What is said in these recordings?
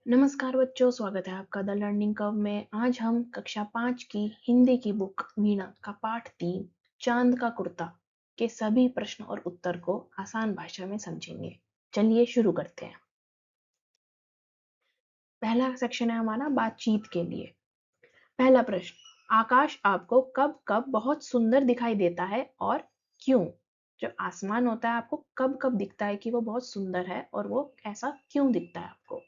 नमस्कार बच्चों, स्वागत है आपका द लर्निंग कर्व में। आज हम कक्षा 5 की हिंदी की बुक वीणा का पाठ 3 चांद का कुर्ता के सभी प्रश्न और उत्तर को आसान भाषा में समझेंगे। चलिए शुरू करते हैं। पहला सेक्शन है हमारा बातचीत के लिए। पहला प्रश्न, आकाश आपको कब कब बहुत सुंदर दिखाई देता है और क्यों? जो आसमान होता है आपको कब कब दिखता है कि वो बहुत सुंदर है और वो ऐसा क्यों दिखता है आपको?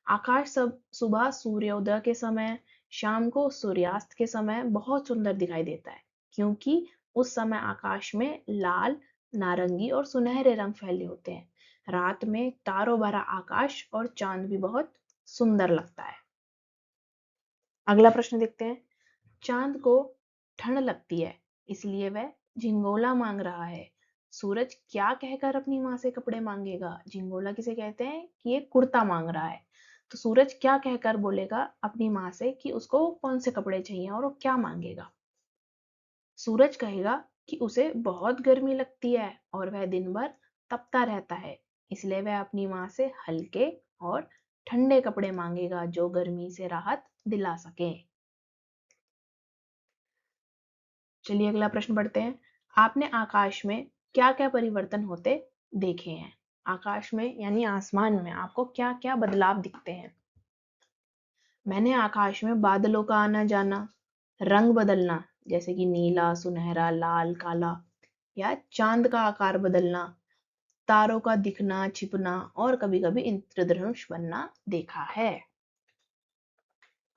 आकाश सब सुबह सूर्योदय के समय, शाम को सूर्यास्त के समय बहुत सुंदर दिखाई देता है, क्योंकि उस समय आकाश में लाल, नारंगी और सुनहरे रंग फैले होते हैं। रात में तारों भरा आकाश और चांद भी बहुत सुंदर लगता है। अगला प्रश्न देखते हैं। चांद को ठंड लगती है, इसलिए वह झिंगोला मांग रहा है। सूरज क्या कहकर अपनी माँ से कपड़े मांगेगा? झिंगोला किसे कहते हैं कि ये कुर्ता मांग रहा है। तो सूरज क्या कहकर बोलेगा अपनी माँ से कि उसको कौन से कपड़े चाहिए और वो क्या मांगेगा? सूरज कहेगा कि उसे बहुत गर्मी लगती है और वह दिन भर तपता रहता है, इसलिए वह अपनी माँ से हल्के और ठंडे कपड़े मांगेगा जो गर्मी से राहत दिला सके। चलिए अगला प्रश्न पढ़ते हैं। आपने आकाश में क्या क्या परिवर्तन होते देखे हैं? आकाश में यानी आसमान में आपको क्या क्या बदलाव दिखते हैं? मैंने आकाश में बादलों का आना जाना, रंग बदलना जैसे कि नीला, सुनहरा, लाल, काला, या चांद का आकार बदलना, तारों का दिखना, छिपना और कभी कभी इंद्रधनुष बनना देखा है।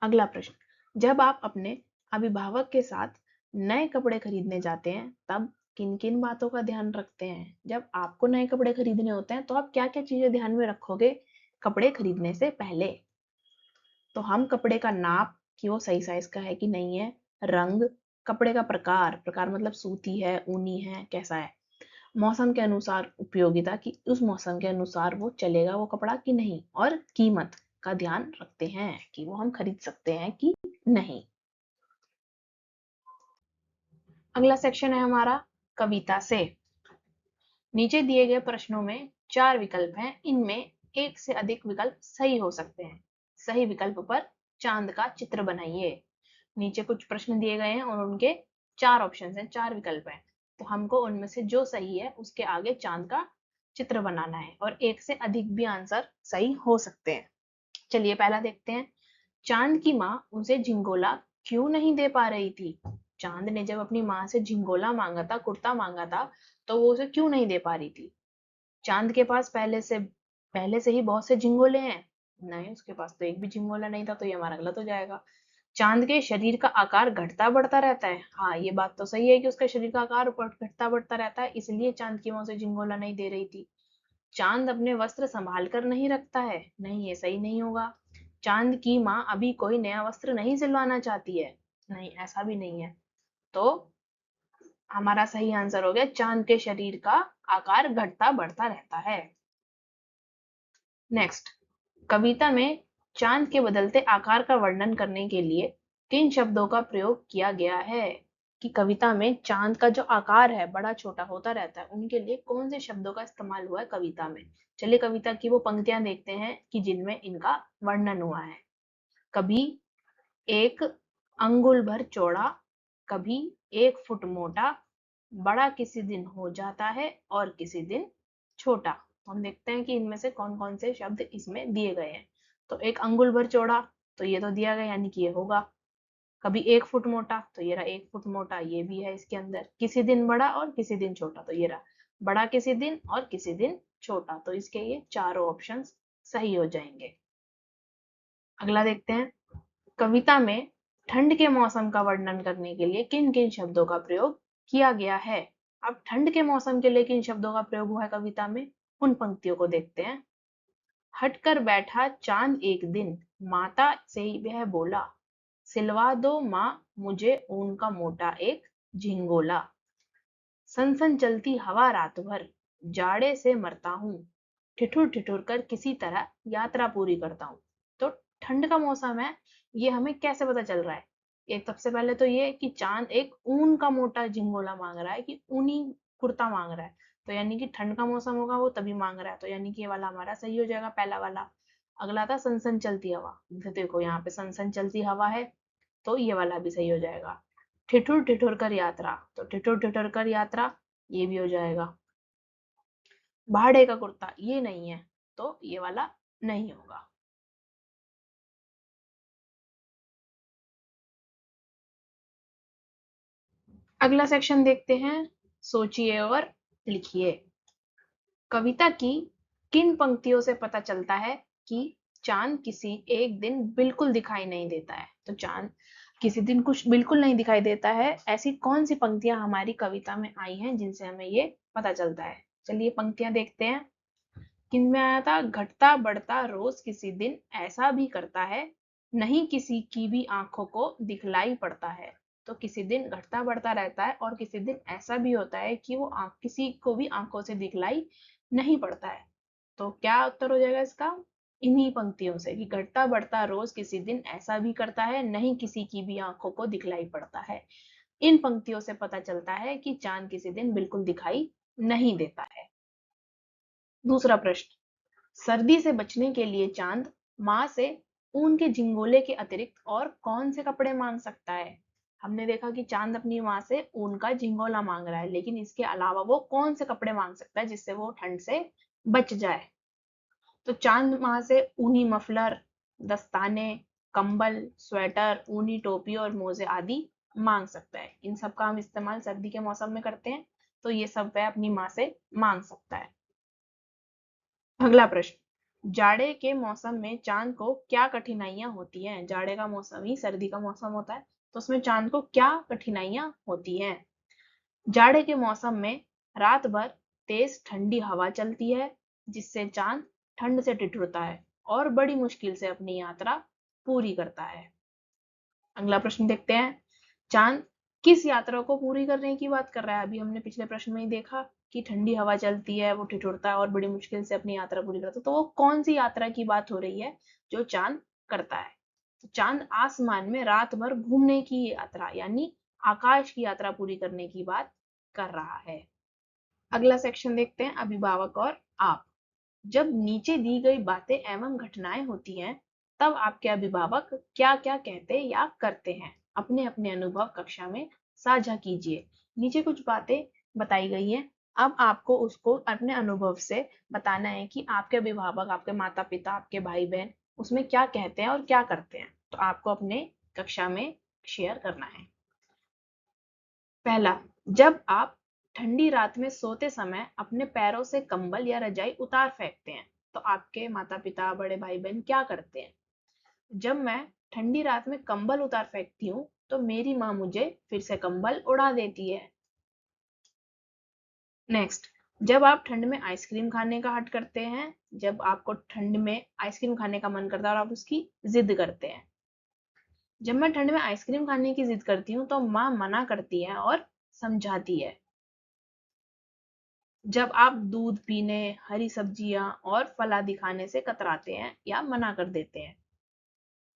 अगला प्रश्न, जब आप अपने अभिभावक के साथ नए कपड़े खरीदने जाते हैं तब किन किन बातों का ध्यान रखते हैं? जब आपको नए कपड़े खरीदने होते हैं तो आप क्या क्या चीजें ध्यान में रखोगे कपड़े खरीदने से पहले? तो हम कपड़े का नाप कि वो सही साइज का है कि नहीं है, रंग, कपड़े का प्रकार, प्रकार मतलब सूती है, ऊनी है, कैसा है, मौसम के अनुसार उपयोगिता कि उस मौसम के अनुसार वो चलेगा वो कपड़ा कि नहीं, और कीमत का ध्यान रखते हैं कि वो हम खरीद सकते हैं कि नहीं। अगला सेक्शन है हमारा कविता से। नीचे दिए गए प्रश्नों में 4 विकल्प हैं, इनमें एक से अधिक विकल्प सही हो सकते हैं। सही विकल्प पर चांद का चित्र बनाइए। नीचे कुछ प्रश्न दिए गए हैं और उनके 4 ऑप्शन हैं, 4 विकल्प हैं। तो हमको उनमें से जो सही है उसके आगे चांद का चित्र बनाना है और एक से अधिक भी आंसर सही हो सकते हैं। चलिए पहला देखते हैं। चांद की माँ उसे झिंगोला क्यों नहीं दे पा रही थी? चांद ने जब अपनी माँ से झिंगोला मांगा था, कुर्ता मांगा था, तो वो उसे क्यों नहीं दे पा रही थी? चांद के पास पहले से ही बहुत से झिंगोले हैं। नहीं, उसके पास तो एक भी झिंगोला नहीं था, तो ये हमारा गलत हो जाएगा। चांद के शरीर का आकार घटता बढ़ता रहता है। हाँ, ये बात तो सही है कि उसका शरीर का आकार घटता बढ़ता रहता है, इसलिए चांद की माँ उसे झिंगोला नहीं दे रही थी। चांद अपने वस्त्र संभाल कर नहीं रखता है। नहीं, ये सही नहीं होगा। चांद की माँ अभी कोई नया वस्त्र नहीं सिलवाना चाहती है। नहीं, ऐसा भी नहीं है। तो हमारा सही आंसर हो गया चांद के शरीर का आकार घटता बढ़ता रहता है। नेक्स्ट, कविता में चांद के बदलते आकार का वर्णन करने के लिए किन शब्दों का प्रयोग किया गया है? कि कविता में चांद का जो आकार है बड़ा छोटा होता रहता है, उनके लिए कौन से शब्दों का इस्तेमाल हुआ है कविता में? चलिए कविता की वो पंक्तियां देखते हैं कि जिनमें इनका वर्णन हुआ है। कभी एक अंगुल भर चौड़ा, कभी 1 फुट मोटा, बड़ा किसी दिन हो जाता है और किसी दिन छोटा। हम देखते हैं कि इनमें से कौन कौन से शब्द इसमें दिए गए हैं। तो एक अंगुल भर चौड़ा, तो ये तो दिया गया यानी कि ये होगा। कभी 1 फुट मोटा, तो ये रहा 1 फुट मोटा, ये भी है इसके अंदर। किसी दिन बड़ा और किसी दिन छोटा, तो ये रहा बड़ा किसी दिन और किसी दिन छोटा। तो इसके ये चारों ऑप्शंस सही हो जाएंगे। अगला देखते हैं। कविता में ठंड के मौसम का वर्णन करने के लिए किन किन शब्दों का प्रयोग किया गया है? अब ठंड के मौसम के लिए किन शब्दों का प्रयोग हुआ है कविता में, उन पंक्तियों को देखते हैं। हटकर बैठा चांद एक दिन, माता से वह बोला, सिलवा दो माँ मुझे ऊन का मोटा एक झिंगोला। सनसन चलती हवा रात भर, जाड़े से मरता हूँ, ठिठुर ठिठुर कर किसी तरह यात्रा पूरी करता हूँ। तो ठंड का मौसम है, ये हमें कैसे पता चल रहा है? एक सबसे पहले तो ये कि चांद एक ऊन का मोटा झिंगोला मांग रहा है, कि ऊनी कुर्ता मांग रहा है, तो यानी कि ठंड का मौसम होगा वो तभी मांग रहा है, तो यानी कि ये वाला हमारा सही हो जाएगा, पहला वाला। अगला था सनसन चलती हवा। देखो यहाँ पे सनसन चलती हवा है, तो ये वाला भी सही हो जाएगा। ठिठुर ठिठुर कर यात्रा, तो ठिठुर ठिठुर कर यात्रा ये भी हो जाएगा। भाड़े का कुर्ता ये नहीं है, तो ये वाला नहीं होगा। अगला सेक्शन देखते हैं, सोचिए और लिखिए। कविता की किन पंक्तियों से पता चलता है कि चांद किसी एक दिन बिल्कुल दिखाई नहीं देता है? तो चांद किसी दिन कुछ बिल्कुल नहीं दिखाई देता है, ऐसी कौन सी पंक्तियां हमारी कविता में आई हैं जिनसे हमें ये पता चलता है? चलिए पंक्तियां देखते हैं। किनमें आया था? घटता बढ़ता रोज किसी दिन ऐसा भी करता है, नहीं किसी की भी आंखों को दिखलाई पड़ता है। तो किसी दिन घटता बढ़ता रहता है और किसी दिन ऐसा भी होता है कि वो किसी को भी आंखों से दिखलाई नहीं पड़ता है। तो क्या उत्तर हो जाएगा इसका? इन्हीं पंक्तियों से कि घटता बढ़ता रोज किसी दिन ऐसा भी करता है, नहीं किसी की भी आंखों को दिखलाई पड़ता है। इन पंक्तियों से पता चलता है कि चांद किसी दिन बिल्कुल दिखाई नहीं देता है। दूसरा प्रश्न, सर्दी से बचने के लिए चांद माँ से ऊन के झिंगोले के अतिरिक्त और कौन से कपड़े मांग सकता है? हमने देखा कि चांद अपनी माँ से ऊन का झिंगोला मांग रहा है, लेकिन इसके अलावा वो कौन से कपड़े मांग सकता है जिससे वो ठंड से बच जाए? तो चांद माँ से ऊनी मफलर, दस्ताने, कंबल, स्वेटर, ऊनी टोपी और मोजे आदि मांग सकता है। इन सब का हम इस्तेमाल सर्दी के मौसम में करते हैं, तो ये सब वह अपनी माँ से मांग सकता है। अगला प्रश्न, जाड़े के मौसम में चांद को क्या कठिनाइयां होती हैं? जाड़े का मौसम ही सर्दी का मौसम होता है, तो उसमें चांद को क्या कठिनाइयां होती हैं? जाड़े के मौसम में रात भर तेज ठंडी हवा चलती है, जिससे चांद ठंड से ठिठुरता है और बड़ी मुश्किल से अपनी यात्रा पूरी करता है। अगला प्रश्न देखते हैं, चांद किस यात्रा को पूरी करने की बात कर रहा है? अभी हमने पिछले प्रश्न में ही देखा कि ठंडी हवा चलती है, वो ठिठुरता है और बड़ी मुश्किल से अपनी यात्रा पूरी करता है, तो वो कौन सी यात्रा की बात हो रही है जो चांद करता है? तो चांद आसमान में रात भर घूमने की यात्रा यानी आकाश की यात्रा पूरी करने की बात कर रहा है। अगला सेक्शन देखते हैं, अभिभावक और आप। जब नीचे दी गई बातें एवं घटनाएं होती हैं, तब आपके अभिभावक क्या-क्या कहते या करते हैं? अपने-अपने अनुभव कक्षा में साझा कीजिए। नीचे कुछ बातें बताई गई हैं, अब आपको उसको अपने अनुभव से बताना है कि आपके अभिभावक, आपके माता-पिता, आपके भाई-बहन उसमें क्या कहते हैं और क्या करते हैं। तो आपको अपने कक्षा में शेयर करना है। पहला, जब आप ठंडी रात में सोते समय अपने पैरों से कंबल या रजाई उतार फेंकते हैं, तो आपके माता पिता, बड़े भाई बहन क्या करते हैं? जब मैं ठंडी रात में कंबल उतार फेंकती हूँ, तो मेरी माँ मुझे फिर से कंबल उड़ा देती है। नेक्स्ट, जब आप ठंड में आइसक्रीम खाने का हट करते हैं, जब आपको ठंड में आइसक्रीम खाने का मन करता है और आप उसकी जिद करते हैं। जब मैं ठंड में आइसक्रीम खाने की जिद करती हूँ, तो माँ मना करती है और समझाती है। जब आप दूध पीने, हरी सब्जियां और फल आदि खाने से कतराते हैं या मना कर देते हैं।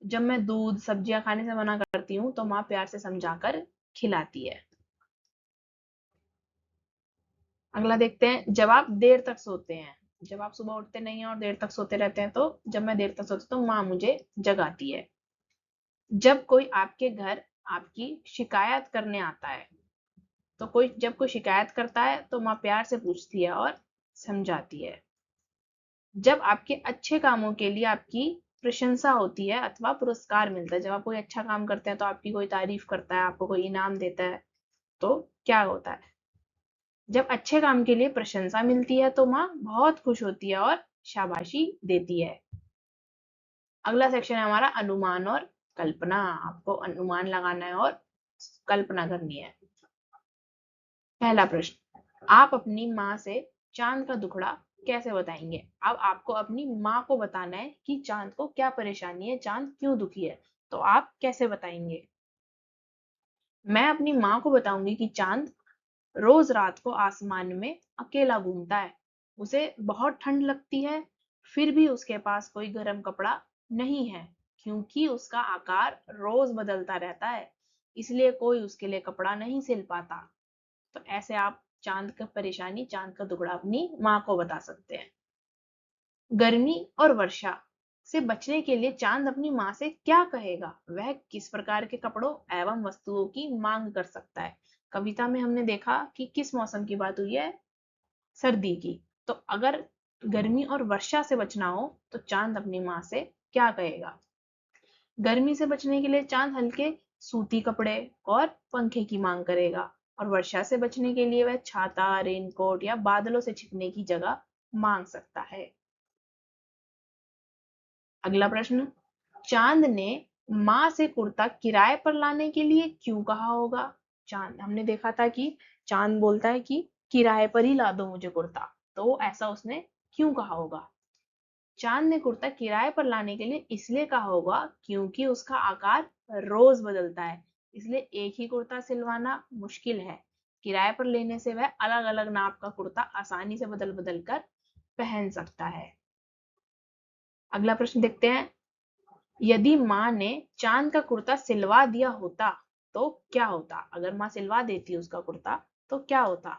जब मैं दूध, सब्जियां खाने से मना करती हूँ, तो माँ प्यार से समझाकर खिलाती है। अगला देखते हैं, जब आप देर तक सोते हैं। जब आप सुबह उठते नहीं हैं और देर तक सोते रहते हैं, तो जब मैं देर तक सोती हूँ, तो माँ मुझे जगाती है। जब कोई आपके घर आपकी शिकायत करने आता है, तो जब कोई शिकायत करता है, तो माँ प्यार से पूछती है और समझाती है। जब आपके अच्छे कामों के लिए आपकी प्रशंसा होती है अथवा पुरस्कार मिलता है, जब आप कोई अच्छा काम करते हैं तो आपकी कोई तारीफ करता है, आपको कोई इनाम देता है, तो क्या होता है? जब अच्छे काम के लिए प्रशंसा मिलती है तो माँ बहुत खुश होती है और शाबाशी देती है। अगला सेक्शन है हमारा अनुमान और कल्पना। आपको अनुमान लगाना है और कल्पना करनी है। पहला प्रश्न, आप अपनी माँ से चांद का दुखड़ा कैसे बताएंगे? अब आपको अपनी माँ को बताना है कि चांद को क्या परेशानी है, चांद क्यों दुखी है, तो आप कैसे बताएंगे? मैं अपनी माँ को बताऊंगी कि चांद रोज रात को आसमान में अकेला घूमता है, उसे बहुत ठंड लगती है, फिर भी उसके पास कोई गर्म कपड़ा नहीं है, क्योंकि उसका आकार रोज बदलता रहता है, इसलिए कोई उसके लिए कपड़ा नहीं सिल पाता। तो ऐसे आप चांद का परेशानी, चांद का दुखड़ा अपनी माँ को बता सकते हैं। गर्मी और वर्षा, से बचने के लिए चांद अपनी माँ से क्या कहेगा? वह किस प्रकार के कपड़ों एवं वस्तुओं की मांग कर सकता है? कविता में हमने देखा कि किस मौसम की बात हुई है? सर्दी की। तो अगर गर्मी और वर्षा से बचना हो तो चांद अपनी माँ से क्या कहेगा? गर्मी से बचने के लिए चांद हल्के सूती कपड़े और पंखे की मांग करेगा, और वर्षा से बचने के लिए वह छाता, रेनकोट या बादलों से छिपने की जगह मांग सकता है। अगला प्रश्न, चांद ने माँ से कुर्ता किराए पर लाने के लिए क्यों कहा होगा? चांद, हमने देखा था कि चांद बोलता है कि किराए पर ही ला दो मुझे कुर्ता, तो ऐसा उसने क्यों कहा होगा? चांद ने कुर्ता किराए पर लाने के लिए इसलिए कहा होगा क्योंकि उसका आकार रोज बदलता है, इसलिए एक ही कुर्ता सिलवाना मुश्किल है। किराए पर लेने से वह अलग अलग नाप का कुर्ता आसानी से बदल बदल कर पहन सकता है। अगला प्रश्न देखते हैं, यदि माँ ने चांद का कुर्ता सिलवा दिया होता तो क्या होता? अगर माँ सिलवा देती उसका कुर्ता तो क्या होता?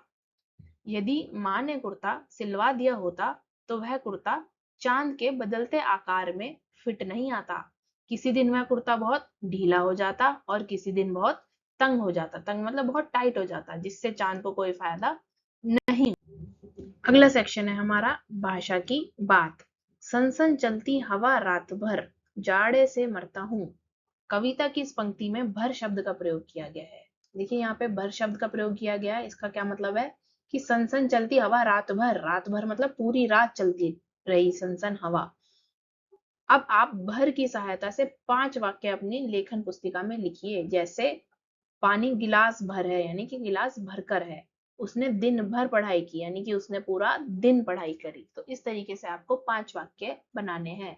यदि माँ ने कुर्ता सिलवा दिया होता तो वह कुर्ता चांद के बदलते आकार में फिट नहीं आता। किसी दिन वह कुर्ता बहुत ढीला हो जाता और किसी दिन बहुत तंग हो जाता। तंग मतलब बहुत टाइट हो जाता, जिससे चांद को कोई फायदा नहीं। अगला सेक्शन है हमारा भाषा की बात। सनसन चलती हवा रात भर, जाड़े से मरता हूँ। कविता की इस पंक्ति में भर शब्द का प्रयोग किया गया है। देखिए यहाँ पे भर शब्द का प्रयोग किया गया है। इसका क्या मतलब है कि सनसन चलती हवा रात भर, रात भर मतलब पूरी रात चलती रही सनसन हवा। अब आप भर की सहायता से 5 वाक्य अपनी लेखन पुस्तिका में लिखिए। जैसे पानी गिलास भर है यानी कि गिलास भरकर है। उसने दिन भर पढ़ाई की यानी कि उसने पूरा दिन पढ़ाई करी। तो इस तरीके से आपको 5 वाक्य बनाने हैं।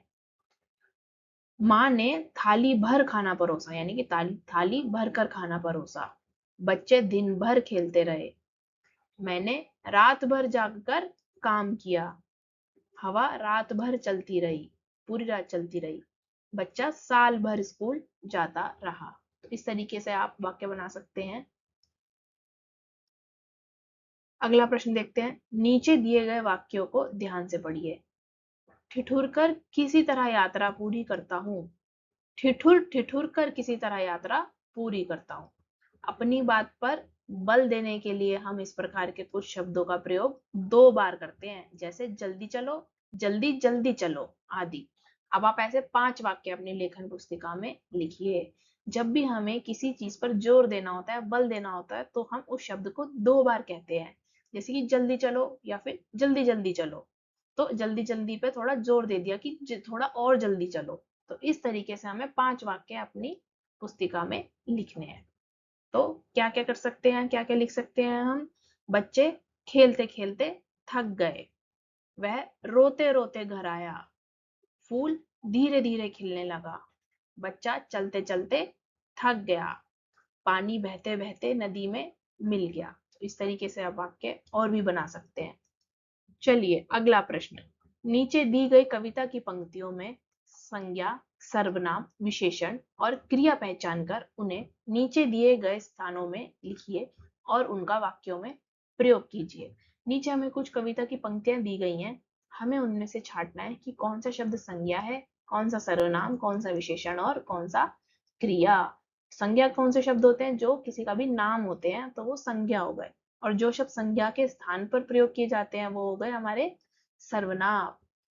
माँ ने थाली भर खाना परोसा यानी कि थाली भर कर खाना परोसा। बच्चे दिन भर खेलते रहे। मैंने रात भर जागकर काम किया। हवा रात भर चलती रही, पूरी रात चलती रही। बच्चा साल भर स्कूल जाता रहा। तो इस तरीके से आप वाक्य बना सकते हैं। अगला प्रश्न देखते हैं, नीचे दिए गए वाक्यों को ध्यान से पढ़िए। ठिठुर कर किसी तरह यात्रा पूरी करता हूँ। ठिठुर ठिठुर कर किसी तरह यात्रा पूरी करता हूँ। अपनी बात पर बल देने के लिए हम इस प्रकार के कुछ शब्दों का प्रयोग 2 बार करते हैं, जैसे जल्दी चलो, जल्दी जल्दी चलो आदि। अब आप ऐसे 5 वाक्य अपनी लेखन पुस्तिका में लिखिए। जब भी हमें किसी चीज पर जोर देना होता है, बल देना होता है, तो हम उस शब्द को 2 बार कहते हैं। जैसे कि जल्दी चलो या फिर जल्दी जल्दी चलो। तो जल्दी जल्दी पे थोड़ा जोर दे दिया कि थोड़ा और जल्दी चलो। तो इस तरीके से हमें 5 वाक्य अपनी पुस्तिका में लिखने हैं। तो क्या क्या कर सकते हैं, क्या क्या लिख सकते हैं हम? बच्चे खेलते खेलते थक गए। वह रोते रोते घर आया। फूल धीरे धीरे खिलने लगा। बच्चा चलते चलते थक गया। पानी बहते बहते नदी में मिल गया। तो इस तरीके से आप वाक्य और भी बना सकते हैं। चलिए अगला प्रश्न, नीचे दी गई कविता की पंक्तियों में संज्ञा, सर्वनाम, विशेषण और क्रिया पहचान कर उन्हें नीचे दिए गए स्थानों में लिखिए और उनका वाक्यों में प्रयोग कीजिए। नीचे हमें कुछ कविता की पंक्तियां दी गई हैं। हमें उनमें से छांटना है कि कौन सा शब्द संज्ञा है, कौन सा सर्वनाम, कौन सा विशेषण और कौन सा क्रिया। संज्ञा कौन से शब्द होते हैं? जो किसी का भी नाम होते हैं तो वो संज्ञा हो गए। और जो शब्द संज्ञा के स्थान पर प्रयोग किए जाते हैं वो हो गए हमारे सर्वनाम।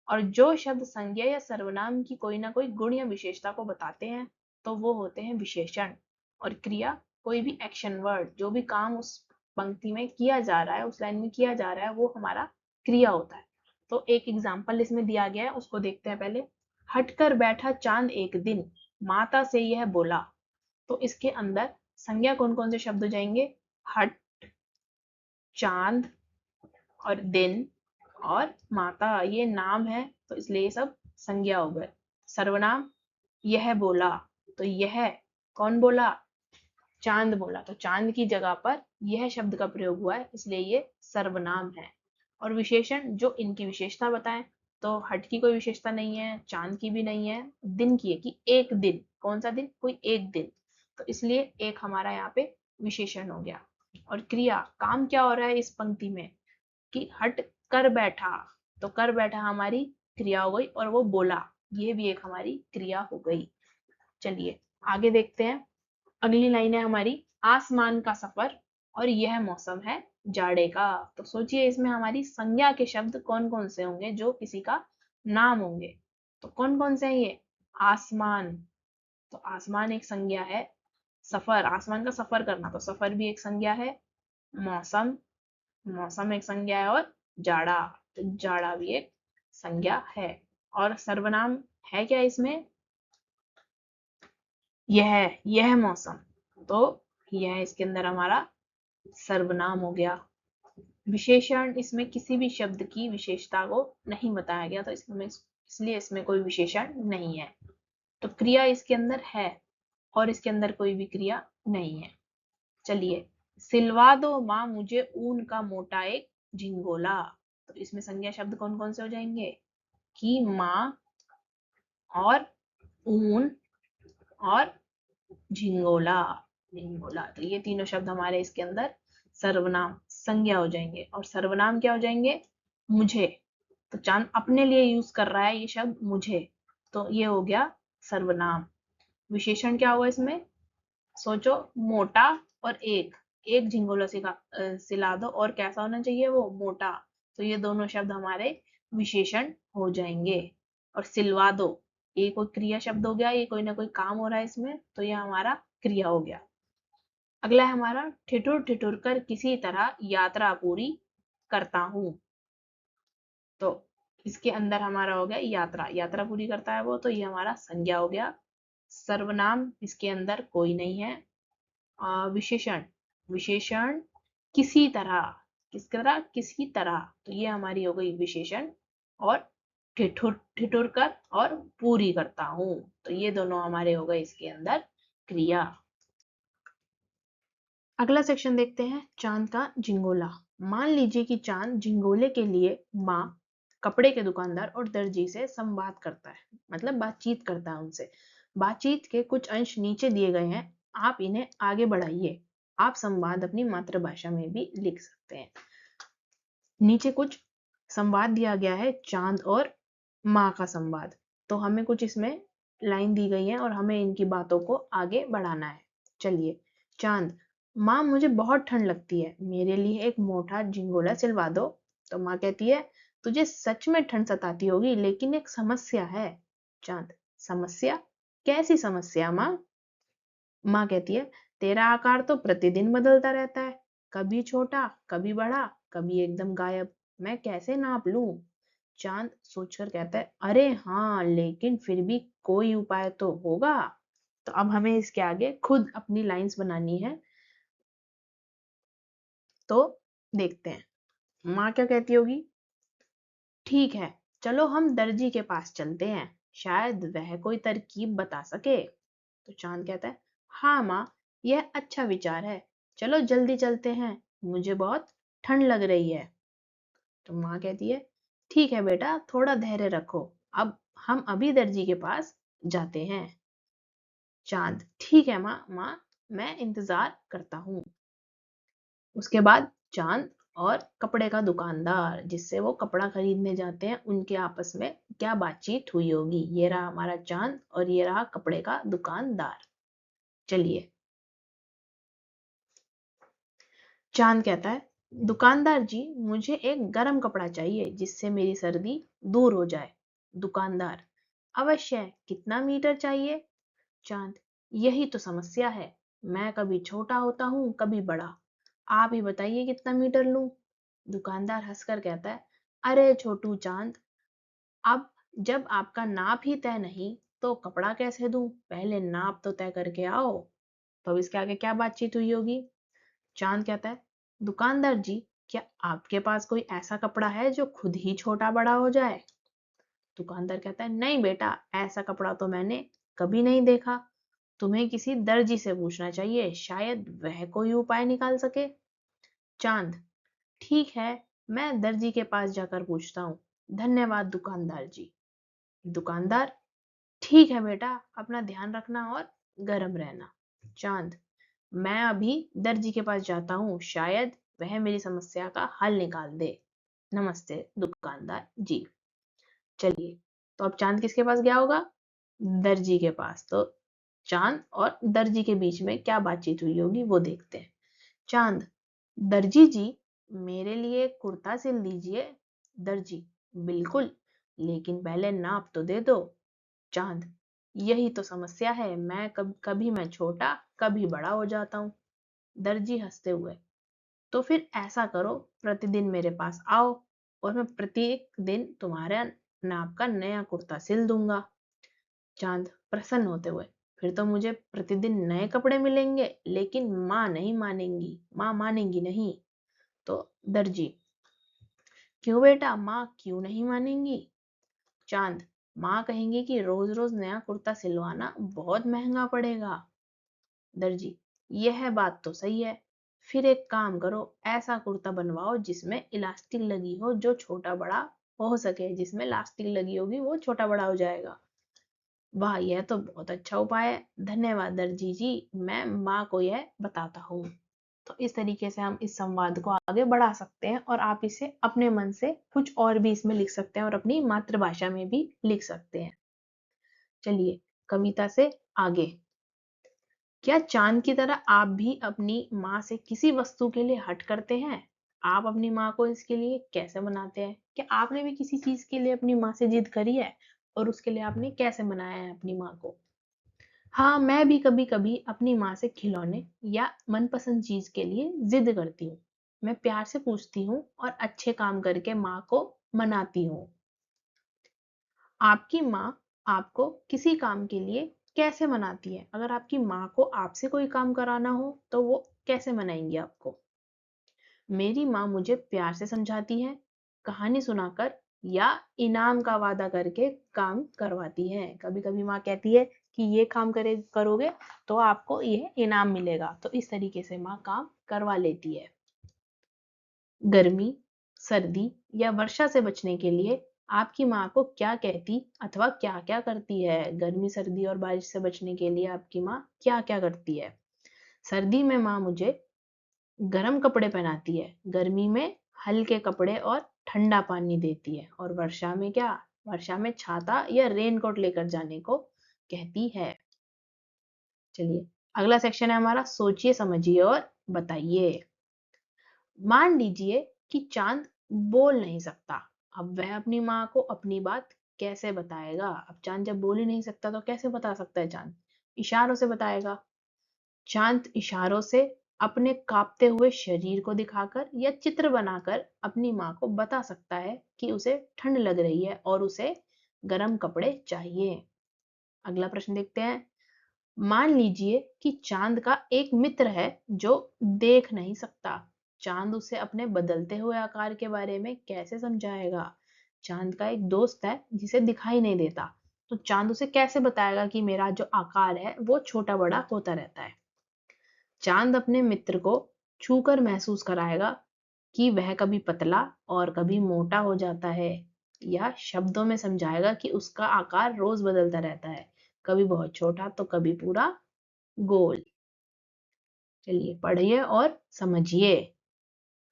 और जो शब्द संज्ञा या सर्वनाम की कोई ना कोई गुण या विशेषता को बताते हैं तो वो होते हैं विशेषण। और क्रिया कोई भी एक्शन वर्ड, जो भी काम उस पंक्ति में किया जा रहा है, उस लाइन में किया जा रहा है, वो हमारा क्रिया होता है। तो एक एग्जाम्पल इसमें दिया गया है, उसको देखते हैं पहले। हटकर बैठा चांद एक दिन, माता से यह बोला। तो इसके अंदर संज्ञा कौन कौन से शब्द हो जाएंगे? हट, चांद और दिन और माता, ये नाम है तो इसलिए ये सब संज्ञा हो गए। सर्वनाम, यह बोला, तो यह कौन बोला? चांद बोला। तो चांद की जगह पर यह शब्द का प्रयोग हुआ है इसलिए ये सर्वनाम है। और विशेषण जो इनकी विशेषता बताएं, तो हट की कोई विशेषता नहीं है, चांद की भी नहीं है, दिन की है कि एक दिन। कौन सा दिन? कोई एक दिन। तो इसलिए एक हमारा यहाँ पे विशेषण हो गया। और क्रिया, काम क्या हो रहा है इस पंक्ति में कि हट कर बैठा, तो कर बैठा हमारी क्रिया हो गई और वो बोला। ये भी एक हमारी क्रिया हो गई। चलिए आगे देखते हैं। अगली लाइन है हमारी, आसमान का सफर और यह मौसम है जाड़े का। तो सोचिए इसमें हमारी संज्ञा के शब्द कौन कौन से होंगे जो किसी का नाम होंगे। तो कौन कौन से हैं ये? आसमान, तो आसमान एक संज्ञा है। सफर, आसमान का सफर करना, तो सफर भी एक संज्ञा है। मौसम, मौसम एक संज्ञा है। और जाड़ा, तो जाड़ा भी एक संज्ञा है। और सर्वनाम है क्या इसमें? यह मौसम, तो यह इसके अंदर हमारा सर्वनाम हो गया। विशेषण, इसमें किसी भी शब्द की विशेषता को नहीं बताया गया, तो इसलिए इसमें कोई विशेषण नहीं है। तो क्रिया इसके अंदर है और इसके अंदर कोई भी क्रिया नहीं है। चलिए, सिलवा दो माँ मुझे ऊन का मोटा एक झिंगोला। तो इसमें संज्ञा शब्द कौन कौन से हो जाएंगे? कि माँ और ऊन और झिंगोला। झिंगोला, तो ये तीनों शब्द हमारे इसके अंदर सर्वनाम संज्ञा हो जाएंगे। और सर्वनाम क्या हो जाएंगे? मुझे, तो चांद अपने लिए यूज कर रहा है ये शब्द मुझे, तो ये हो गया सर्वनाम। विशेषण क्या हुआ इसमें? सोचो, मोटा और एक, एक झिंगोला सिला दो, और कैसा होना चाहिए वो? मोटा। तो ये दोनों शब्द हमारे विशेषण हो जाएंगे। और सिलवा दो, ये कोई क्रिया शब्द हो गया, ये कोई ना कोई काम हो रहा है इसमें, तो ये हमारा क्रिया हो गया। अगला है हमारा, ठिठुर ठिठुर कर किसी तरह यात्रा पूरी करता हूं। तो इसके अंदर हमारा हो गया यात्रा, यात्रा पूरी करता है वो, तो ये हमारा संज्ञा हो गया। सर्वनाम इसके अंदर कोई नहीं है। विशेषण, विशेषण किसी तरह, किस तरह? किसी तरह, तो ये हमारी हो गई विशेषण। और ठिठुर ठिठुर कर और पूरी करता हूं, तो ये दोनों हमारे हो गए इसके अंदर क्रिया। अगला सेक्शन देखते हैं, चांद का झिंगोला। मान लीजिए कि चांद झिंगोले के लिए माँ, कपड़े के दुकानदार और दर्जी से संवाद करता है, मतलब बातचीत करता है उनसे। बातचीत के कुछ अंश नीचे दिए गए हैं, आप इन्हें आगे बढ़ाइए। आप संवाद अपनी मातृभाषा में भी लिख सकते हैं। नीचे कुछ संवाद दिया गया है, चांद और माँ का संवाद। तो हमें कुछ इसमें लाइन दी गई है और हमें इनकी बातों को आगे बढ़ाना है। चलिए, चांद, माँ मुझे बहुत ठंड लगती है, मेरे लिए एक मोटा झिंगोला सिलवा दो। तो माँ कहती है, तुझे सच में ठंड सताती होगी, लेकिन एक समस्या है। चांद, समस्या? कैसी समस्या माँ? माँ कहती है, तेरा आकार तो प्रतिदिन बदलता रहता है, कभी छोटा, कभी बड़ा, कभी एकदम गायब। मैं कैसे नाप लूं? चांद सोचकर कहता है, अरे हाँ, लेकिन फिर भी कोई उपाय तो होगा। तो अब हमें इसके आगे खुद अपनी लाइंस बनानी है, तो देखते हैं। माँ क्या कहती होगी? ठीक है, चलो हम दर्जी के पास चलते हैं, शायद वह कोई तरकीब बता सके। तो चांद कहता है, हाँ माँ, यह अच्छा विचार है, चलो जल्दी चलते हैं, मुझे बहुत ठंड लग रही है। तो माँ कहती है, ठीक है बेटा, थोड़ा धैर्य रखो, अब हम अभी दर्जी के पास जाते हैं। चांद, ठीक है माँ, मैं इंतजार करता हूँ। उसके बाद चांद और कपड़े का दुकानदार, जिससे वो कपड़ा खरीदने जाते हैं, उनके आपस में क्या बातचीत हुई होगी। ये रहा हमारा चांद और ये रहा कपड़े का दुकानदार। चलिए, चांद कहता है, दुकानदार जी, मुझे एक गर्म कपड़ा चाहिए जिससे मेरी सर्दी दूर हो जाए। दुकानदार, अवश्य, कितना मीटर चाहिए? चांद, यही तो समस्या है, मैं कभी छोटा होता हूँ, कभी बड़ा, आप ही बताइए कितना मीटर लूं? दुकानदार हंसकर कहता है, अरे छोटू चांद, अब जब आपका नाप ही तय नहीं तो कपड़ा कैसे दूं? पहले नाप तो तय करके आओ। तो अब इसके आगे क्या बातचीत हुई होगी? चांद कहता है, दुकानदार जी, क्या आपके पास कोई ऐसा कपड़ा है जो खुद ही छोटा बड़ा हो जाए? दुकानदार कहता है, नहीं बेटा, ऐसा कपड़ा तो मैंने कभी नहीं देखा, तुम्हें किसी दर्जी से पूछना चाहिए, शायद वह कोई उपाय निकाल सके। चांद, ठीक है, मैं दर्जी के पास जाकर पूछता हूँ, धन्यवाद दुकानदार जी। दुकानदार, ठीक है बेटा, अपना ध्यान रखना और गर्म रहना। चांद, मैं अभी दर्जी के पास जाता हूँ, शायद वह मेरी समस्या का हल निकाल दे। नमस्ते दुकानदार जी। चलिए, तो अब चांद किसके पास गया होगा? दर्जी के पास। तो चांद और दर्जी के बीच में क्या बातचीत हुई होगी वो देखते हैं। चांद, दर्जी जी, मेरे लिए कुर्ता सिल दीजिए। दर्जी, बिल्कुल, लेकिन पहले नाप तो दे दो। चांद, यही तो समस्या है, मैं कभी मैं छोटा कभी बड़ा हो जाता हूँ। दर्जी हंसते हुए, तो फिर ऐसा करो, प्रतिदिन मेरे पास आओ और मैं प्रत्येक दिन तुम्हारे नाप का नया कुर्ता सिल दूंगा। चांद प्रसन्न होते हुए, फिर तो मुझे प्रतिदिन नए कपड़े मिलेंगे, लेकिन माँ मानेंगी नहीं। तो दर्जी, क्यों बेटा, माँ क्यों नहीं मानेंगी? चांद, माँ कहेंगी कि रोज रोज नया कुर्ता सिलवाना बहुत महंगा पड़ेगा। दर्जी, यह बात तो सही है, फिर एक काम करो, ऐसा कुर्ता बनवाओ जिसमें इलास्टिक लगी हो, जो छोटा बड़ा हो सके, जिसमें इलास्टिक लगी होगी वो छोटा बड़ा हो जाएगा। वाह, यह तो बहुत अच्छा उपाय है, धन्यवाद दर्जी जी, मैं माँ को यह बताता हूँ। तो इस तरीके से हम इस संवाद को आगे बढ़ा सकते हैं और आप इसे अपने मन से कुछ और भी इसमें लिख सकते हैं और अपनी मातृभाषा में भी लिख सकते हैं। चलिए कविता से आगे। क्या चांद की तरह आप भी अपनी माँ से किसी वस्तु के लिए हट करते हैं? आप अपनी माँ को इसके लिए कैसे मनाते हैं? क्या आपने भी किसी चीज के लिए अपनी माँ से जिद करी है और उसके लिए आपने कैसे मनाया है अपनी माँ को? हाँ, मैं भी कभी कभी अपनी माँ से खिलौने या मनपसंद चीज के लिए जिद करती हूँ। मैं प्यार से पूछती हूँ और अच्छे काम करके माँ को मनाती हूँ। आपकी माँ आपको किसी काम के लिए कैसे मनाती है? अगर आपकी माँ को आपसे कोई काम कराना हो तो वो कैसे मनाएंगी आपको? मेरी माँ मुझे प्यार से समझाती है, कहानी सुनाकर या इनाम का वादा करके काम करवाती है। कभी कभी माँ कहती है कि ये काम करोगे तो आपको ये इनाम मिलेगा, तो इस तरीके से माँ काम करवा लेती है। गर्मी, सर्दी या वर्षा से बचने के लिए आपकी माँ को क्या कहती अथवा क्या क्या करती है? गर्मी, सर्दी और बारिश से बचने के लिए आपकी माँ क्या क्या करती है? सर्दी में माँ मुझे गर्म कपड़े पहनाती है, गर्मी में हल्के कपड़े और ठंडा पानी देती है, और वर्षा में क्या? वर्षा में छाता या रेनकोट लेकर जाने को कहती है। चलिए अगला सेक्शन है हमारा, सोचिए समझिए और बताइए। मान लीजिए कि चांद बोल नहीं सकता, अब वह अपनी माँ को अपनी बात कैसे बताएगा? अब चांद जब बोल ही नहीं सकता तो कैसे बता सकता है चांद? इशारों से बताएगा। चांद इशारों से अपने कांपते हुए शरीर को दिखाकर या चित्र बनाकर अपनी माँ को बता सकता है कि उसे ठंड लग रही है और उसे गर्म कपड़े चाहिए। अगला प्रश्न देखते हैं। मान लीजिए कि चांद का एक मित्र है जो देख नहीं सकता। चांद उसे अपने बदलते हुए आकार के बारे में कैसे समझाएगा? चांद का एक दोस्त है जिसे दिखाई नहीं देता, तो चांद उसे कैसे बताएगा कि मेरा जो आकार है वो छोटा बड़ा होता रहता है? चांद अपने मित्र को छूकर महसूस कराएगा कि वह कभी पतला और कभी मोटा हो जाता है, या शब्दों में समझाएगा कि उसका आकार रोज बदलता रहता है, कभी बहुत छोटा तो कभी पूरा गोल। चलिए पढ़िए और समझिए।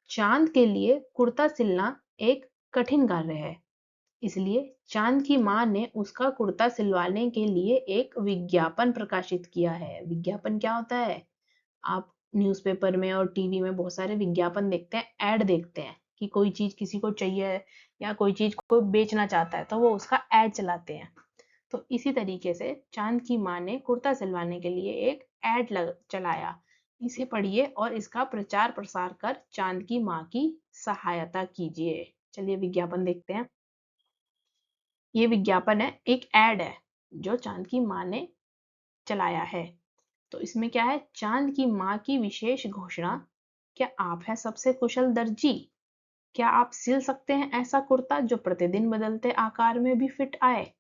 चांद के लिए कुर्ता सिलना एक कठिन कार्य है, इसलिए चांद की माँ ने उसका कुर्ता सिलवाने के लिए एक विज्ञापन प्रकाशित किया है। विज्ञापन क्या होता है? आप न्यूज़पेपर में और टीवी में बहुत सारे विज्ञापन देखते हैं, ऐड देखते हैं कि कोई चीज किसी को चाहिए या कोई चीज कोई बेचना चाहता है तो वो उसका ऐड चलाते हैं। तो इसी तरीके से चांद की माँ ने कुर्ता सिलवाने के लिए एक ऐड चलाया। इसे पढ़िए और इसका प्रचार प्रसार कर चांद की माँ की सहायता कीजिए। चलिए विज्ञापन देखते हैं। ये विज्ञापन है, एक ऐड है जो चांद की माँ ने चलाया है। तो इसमें क्या है? चांद की माँ की विशेष घोषणा, क्या आप है सबसे कुशल दर्जी? क्या आप सिल सकते हैं ऐसा कुर्ता जो प्रतिदिन बदलते आकार में भी फिट आए?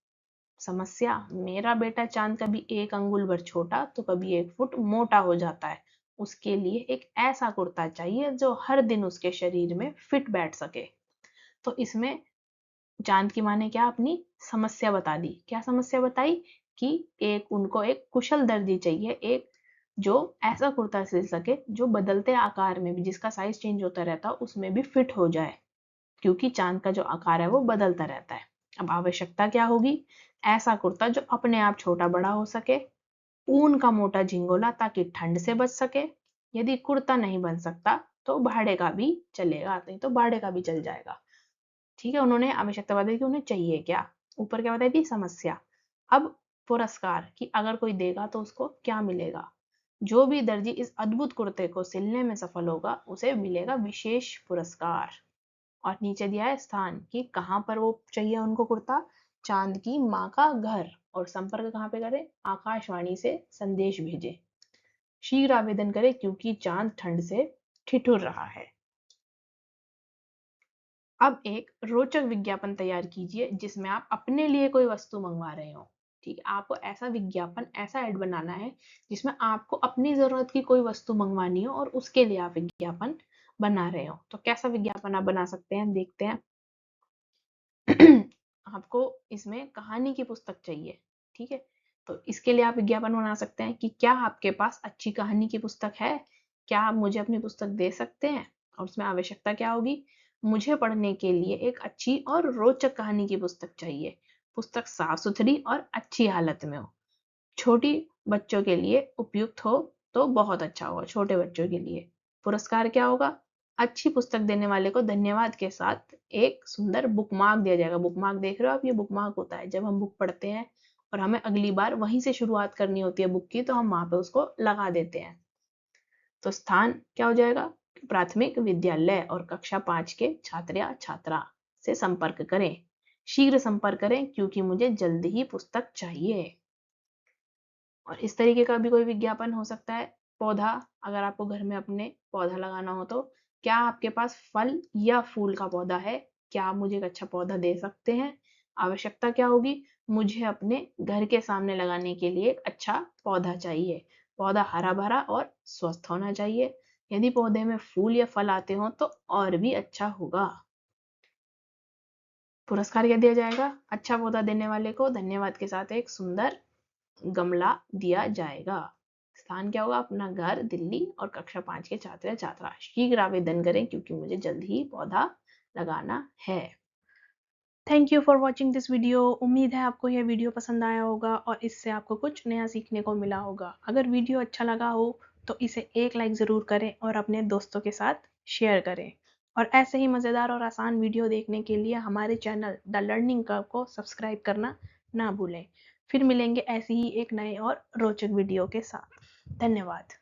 समस्या, मेरा बेटा चांद कभी 1 अंगुल भर छोटा तो कभी 1 फुट मोटा हो जाता है। उसके लिए एक ऐसा कुर्ता चाहिए जो हर दिन उसके शरीर में फिट बैठ सके। तो इसमें चांद की माँ ने क्या अपनी समस्या बता दी? क्या समस्या बताई? कि उनको एक कुशल दर्जी चाहिए, एक जो ऐसा कुर्ता सिल सके जो बदलते आकार में भी, जिसका साइज चेंज होता रहता उसमें भी फिट हो जाए, क्योंकि चांद का जो आकार है वो बदलता रहता है। अब आवश्यकता क्या होगी? ऐसा कुर्ता जो अपने आप छोटा बड़ा हो सके, ऊन का मोटा झिंगोला ताकि ठंड से बच सके। यदि कुर्ता नहीं बन सकता तो भाड़े का भी चलेगा, नहीं तो भाड़े का भी चल जाएगा। ठीक है, उन्होंने आवश्यकता बताई कि उन्हें चाहिए क्या। ऊपर क्या बताई थी? समस्या। अब पुरस्कार कि अगर कोई देगा तो उसको क्या मिलेगा। जो भी दर्जी इस अद्भुत कुर्ते को सिलने में सफल होगा उसे मिलेगा विशेष पुरस्कार। और नीचे दिया है स्थान कि कहाँ पर वो चाहिए उनको कुर्ता। चांद की माँ का घर। और संपर्क कहाँ पे करें? आकाशवाणी से संदेश भेजें। शीघ्र आवेदन करें क्योंकि चांद ठंड से ठिठुर रहा है। अब एक रोचक विज्ञापन तैयार कीजिए जिसमें आप अपने लिए कोई वस्तु मंगवा रहे हो। ठीक है, आपको ऐसा विज्ञापन, ऐसा ऐड बनाना है जिसमें आपको अपनी जरूरत की कोई वस्तु मंगवानी हो और उसके लिए आप विज्ञापन बना रहे हो। तो कैसा विज्ञापन आप बना सकते हैं, देखते हैं। आपको इसमें कहानी की पुस्तक चाहिए। ठीक है, तो इसके लिए आप विज्ञापन बना सकते हैं कि क्या आपके पास अच्छी कहानी की पुस्तक है? क्या आप मुझे अपनी पुस्तक दे सकते हैं? और उसमें आवश्यकता क्या होगी? मुझे पढ़ने के लिए एक अच्छी और रोचक कहानी की पुस्तक चाहिए। पुस्तक साफ सुथरी और अच्छी हालत में हो। छोटी बच्चों के लिए उपयुक्त हो तो बहुत अच्छा होगा, छोटे बच्चों के लिए। पुरस्कार क्या होगा? अच्छी पुस्तक देने वाले को धन्यवाद के साथ एक सुंदर बुकमार्क दिया जाएगा। बुकमार्क देख रहे हो आप? ये बुकमार्क होता है जब हम बुक पढ़ते हैं और हमें अगली बार वहीं से शुरुआत करनी होती है बुक की, तो हम वहां पे उसको लगा देते हैं। तो स्थान क्या हो जाएगा? प्राथमिक विद्यालय और कक्षा 5 के छात्र या छात्रा से संपर्क करें। शीघ्र संपर्क करें क्योंकि मुझे जल्द ही पुस्तक चाहिए। और इस तरीके का भी कोई विज्ञापन हो सकता है। पौधा, अगर आपको घर में अपने पौधा लगाना हो तो क्या आपके पास फल या फूल का पौधा है? क्या आप मुझे एक अच्छा पौधा दे सकते हैं? आवश्यकता क्या होगी? मुझे अपने घर के सामने लगाने के लिए एक अच्छा पौधा चाहिए। पौधा हरा भरा और स्वस्थ होना चाहिए। यदि पौधे में फूल या फल आते हो तो और भी अच्छा होगा। पुरस्कार क्या दिया जाएगा? अच्छा पौधा देने वाले को धन्यवाद के साथ एक सुंदर गमला दिया जाएगा। स्थान क्या होगा? अपना घर, दिल्ली और कक्षा 5 के छात्र या छात्रा। शीघ्र आवेदन करें क्योंकि मुझे जल्द ही पौधा लगाना है। Thank you for watching this video. उम्मीद है आपको यह वीडियो पसंद आया होगा और इससे आपको कुछ नया सीखने को मिला होगा। अगर वीडियो अच्छा लगा हो तो इसे एक लाइक ज़रूर करें और अपने दोस्तों के साथ शेयर करें। और ऐसे ही मज़ेदार और आसान वीडियो देखने के लिए हमारे चैनल द लर्निंग कर्व को सब्सक्राइब करना ना भूलें। फिर मिलेंगे ऐसी ही एक नए और रोचक वीडियो के साथ। धन्यवाद।